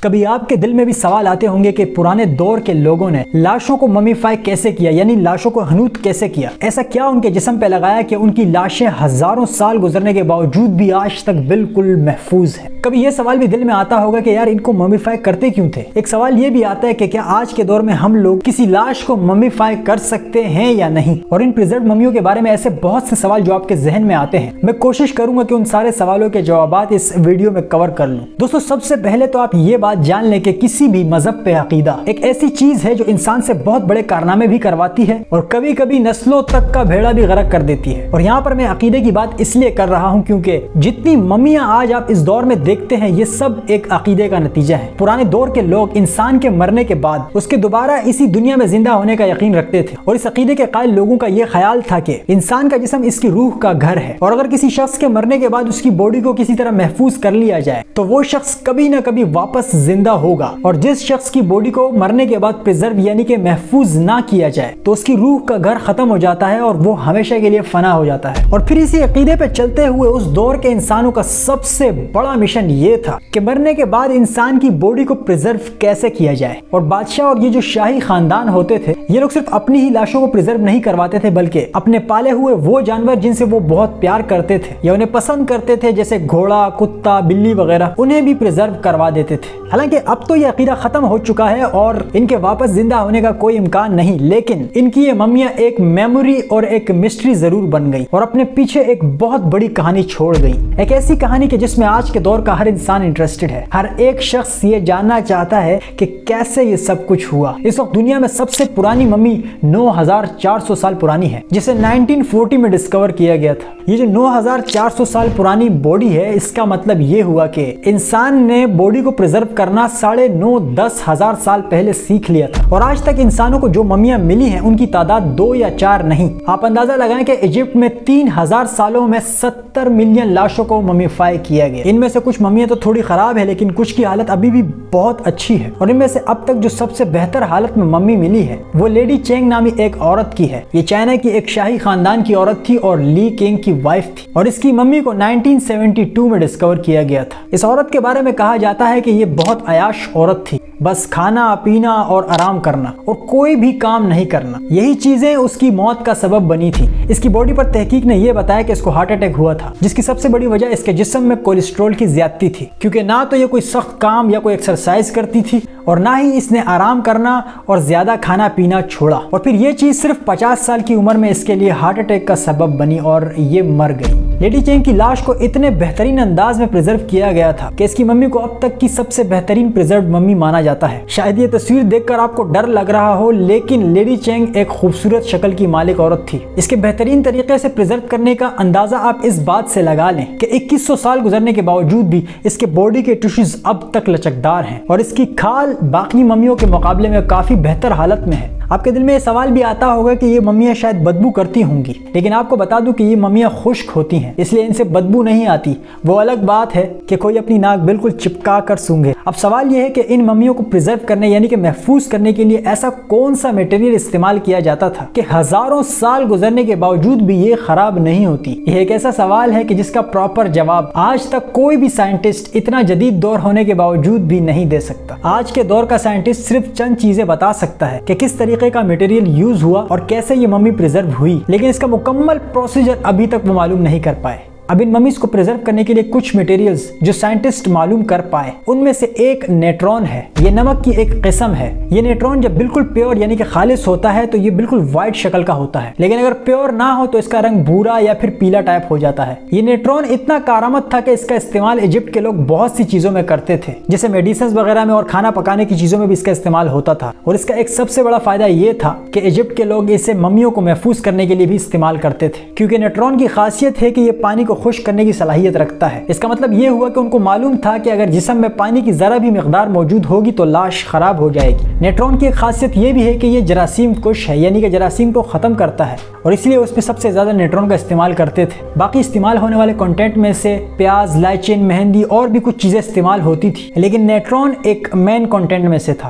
کبھی آپ کے دل میں بھی سوال آتے ہوں گے کہ پرانے دور کے لوگوں نے لاشوں کو ممیفائی کیسے کیا، یعنی لاشوں کو ہنوت کیسے کیا؟ ایسا کیا ان کے جسم پہ لگایا کہ ان کی لاشیں ہزاروں سال گزرنے کے باوجود بھی آج تک بالکل محفوظ ہیں؟ کبھی یہ سوال بھی دل میں آتا ہوگا کہ یار ان کو ممیفائی کرتے کیوں تھے؟ ایک سوال یہ بھی آتا ہے کہ کیا آج کے دور میں ہم لوگ کسی لاش کو ممیفائی کر سکتے ہیں یا نہیں؟ اور ان پریزروڈ ممیوں کے بارے میں ایسے بہت سے سوال جو آپ کے ذہن میں آتے ہیں، میں کوشش کروں گا کہ ان سارے سوالوں کے جوابات اس ویڈیو میں کور کر لوں۔ دوستو، سب سے پہلے تو آپ یہ بات جان لیں کہ کسی بھی مذہب پہ عقیدہ ایک ایسی چیز ہے جو انسان سے بہت بڑے کارنامے بھی کرواتی ہے اور کبھی کبھی نسلوں تک کا بھیڑا بھی غرق کر دیتی ہے۔ اور یہاں پر میں عقیدے کی بات اس لیے کر رہا ہوں کیونکہ جتنی ممیاں آج آپ اس دور میں دیکھتے ہیں یہ سب ایک عقیدے کا نتیجہ ہے۔ پرانے دور کے لوگ انسان کے مرنے کے بعد اس کے دوبارہ اسی دنیا میں زندہ ہونے کا یقین رکھتے تھے، اور اس عقیدے کے قائل لوگوں کا یہ خیال تھا کہ انسان کا جسم اس کی روح کا گھر ہے، اور اگر کسی شخص کے مرنے کے بعد اس کی باڈی کو کسی طرح محفوظ کر لیا جائے تو وہ شخص کبھی نہ کبھی واپس زندہ ہوگا، اور جس شخص کی باڈی کو مرنے کے بعد پریزرو یعنی کہ محفوظ نہ کیا جائے تو اس کی روح کا گھر ختم ہو جاتا ہے اور وہ ہمیشہ کے لیے فنا ہو جاتا ہے۔ اور پھر اسی عقیدے پہ چلتے ہوئے اس دور کے انسانوں کا سب سے بڑا مشن یہ تھا کہ مرنے کے بعد انسان کی باڈی کو پریزرو کیسے کیا جائے۔ اور بادشاہ اور یہ جو شاہی خاندان ہوتے تھے یہ لوگ صرف اپنی ہی لاشوں کو پریزرو نہیں کرواتے تھے بلکہ اپنے پالے ہوئے وہ جانور جن سے وہ بہت پیار کرتے تھے یا انہیں پسند کرتے تھے، جیسے گھوڑا، کتا، بلی وغیرہ، انہیں بھی پریزرو کروا دیتے تھے۔ حالانکہ اب تو یہ عقیدہ ختم ہو چکا ہے اور ان کے واپس زندہ ہونے کا کوئی امکان نہیں، لیکن ان کی یہ ممیاں ایک میموری اور ایک مسٹری ضرور بن گئی اور اپنے پیچھے ایک بہت بڑی کہانی چھوڑ گئی، ایک ایسی کہانی کہ جس میں آج کے دور کا ہر انسان انٹرسٹڈ ہے۔ ہر ایک شخص یہ جاننا چاہتا ہے کہ کیسے یہ سب کچھ ہوا۔ اس وقت دنیا میں سب سے پرانی ممی 9400 سال پرانی ہے، جسے 1940 میں ڈسکور کیا گیا تھا۔ یہ جو 9400 سال پرانی باڈی ہے، اس کا مطلب یہ ہوا کہ انسان نے باڈی کو پریزرو کرنا 9.5-10 ہزار سال پہلے سیکھ لیا تھا، اور آج تک انسانوں کو جو ممیاں ملی ہیں ان کی تعداد 2 یا 4 نہیں۔ آپ اندازہ لگائیں کہ ایجپٹ میں 3000 سالوں میں 70 ملین لاشوں کو ممیفائی کیا گیا۔ ان میں سے کچھ ممیاں تو تھوڑی خراب ہے لیکن کچھ کی حالت ابھی بھی بہت اچھی ہے، اور ان میں سے اب تک جو سب سے بہتر حالت میں ممی ملی ہے وہ لیڈی چینگ نامی ایک عورت کی ہے۔ یہ چائنا کی ایک شاہی خاندان کی عورت تھی اور لی کنگ کی وائف تھی، اور اس کی ممی کو 1972 میں ڈسکور کیا گیا تھا۔ اس عورت کے بارے میں کہا جاتا ہے کہ یہ بہت عیاش عورت تھی، بس کھانا پینا اور آرام کرنا اور کوئی بھی کام نہیں کرنا، یہی چیزیں اس کی موت کا سبب بنی تھی۔ اس کی باڈی پر تحقیق نے یہ بتایا کہ اس کو ہارٹ اٹیک ہوا تھا، جس کی سب سے بڑی وجہ اس کے جسم میں کولیسٹرول کی زیادتی تھی، کیونکہ نہ تو یہ کوئی سخت کام یا کوئی ایکسرسائز کرتی تھی اور نہ ہی اس نے آرام کرنا اور زیادہ کھانا پینا چھوڑا، اور پھر یہ چیز صرف 50 سال کی عمر میں اس کے لیے ہارٹ اٹیک کا سبب بنی اور یہ مر گئی۔ لیڈی چینگ کی لاش کو اتنے بہترین انداز میں پریزرو کیا گیا تھا کہ اس کی ممی کو اب تک کی سب سے بہترین پریزروڈ ممی مانا جاتا ہے۔ شاید یہ تصویر دیکھ کر آپ کو ڈر لگ رہا ہو، لیکن لیڈی چینگ ایک خوبصورت شکل کی مالک عورت تھی۔ اس کے بہترین طریقے سے پریزرو کرنے کا اندازہ آپ اس بات سے لگا لیں کہ 2100 سال گزرنے کے باوجود بھی اس کے باڈی کے ٹشوز اب تک لچکدار ہیں، اور اس کی کھال باقی ممیوں کے مقابلے میں کافی بہتر حالت میں ہے۔ آپ کے دل میں یہ سوال بھی آتا ہوگا کہ یہ ممیاں شاید بدبو کرتی ہوں گی، لیکن آپ کو بتا دوں کہ یہ ممیاں خشک ہوتی ہیں، اس لیے ان سے بدبو نہیں آتی۔ وہ الگ بات ہے کہ کوئی اپنی ناک بالکل چپکا کر سونگھے۔ اب سوال یہ ہے کہ ان ممیوں کو پریزرو کرنے یعنی کہ محفوظ کرنے کے لیے ایسا کون سا میٹیریل استعمال کیا جاتا تھا کہ ہزاروں سال گزرنے کے باوجود بھی یہ خراب نہیں ہوتی؟ یہ ایک ایسا سوال ہے کہ جس کا پراپر جواب آج تک کوئی بھی سائنٹسٹ اتنا جدید دور ہونے کے باوجود بھی نہیں دے سکتا۔ آج کے دور کا سائنٹسٹ صرف چند چیزیں بتا سکتا ہے کہ کس طریقے کا میٹیریل یوز ہوا اور کیسے یہ ممی پریزرو ہوئی، لیکن اس کا مکمل پروسیجر ابھی تک وہ معلوم نہیں کر پائے۔ اب ان ممیز کو پریزرو کرنے کے لیے کچھ میٹیریلز جو سائنٹسٹ معلوم کر پائے، ان میں سے ایک نیوٹرون ہے۔ یہ نمک کی ایک قسم ہے۔ یہ نیوٹرون جب بالکل پیور یعنی کہ خالص ہوتا ہے تو یہ بالکل وائٹ شکل کا ہوتا ہے، لیکن اگر پیور نہ ہو تو اس کا رنگ بھورا یا پھر پیلا ٹائپ ہو جاتا ہے۔ یہ نیوٹرون اتنا کارآمد تھا کہ اس کا استعمال ایجپٹ کے لوگ بہت سی چیزوں میں کرتے تھے، جیسے میڈیسنز وغیرہ میں اور کھانا پکانے کی چیزوں میں بھی اس کا استعمال ہوتا تھا۔ اور اس کا ایک سب سے بڑا فائدہ یہ تھا کہ ایجپٹ کے لوگ اسے ممیوں کو محفوظ کرنے کے لیے بھی استعمال کرتے تھے، کیونکہ نیوٹرون کی خاصیت ہے کہ یہ پانی کو خشک کرنے کی صلاحیت رکھتا ہے۔ اس کا مطلب یہ ہوا کہ ان کو معلوم تھا کہ اگر جسم میں پانی کی ذرا بھی مقدار موجود ہوگی تو لاش خراب ہو جائے گی۔ نیوٹرون کی ایک خاصیت یہ بھی ہے کہ یہ جراثیم کش ہے، یعنی کہ جراثیم کو ختم کرتا ہے، اور اس لیے اس میں سب سے زیادہ نیوٹرون کا استعمال کرتے تھے۔ باقی استعمال ہونے والے کنٹینٹ میں سے پیاز، لائچین، مہندی اور بھی کچھ چیزیں استعمال ہوتی تھی، لیکن نیوٹرون ایک مین کنٹینٹ میں سے تھا۔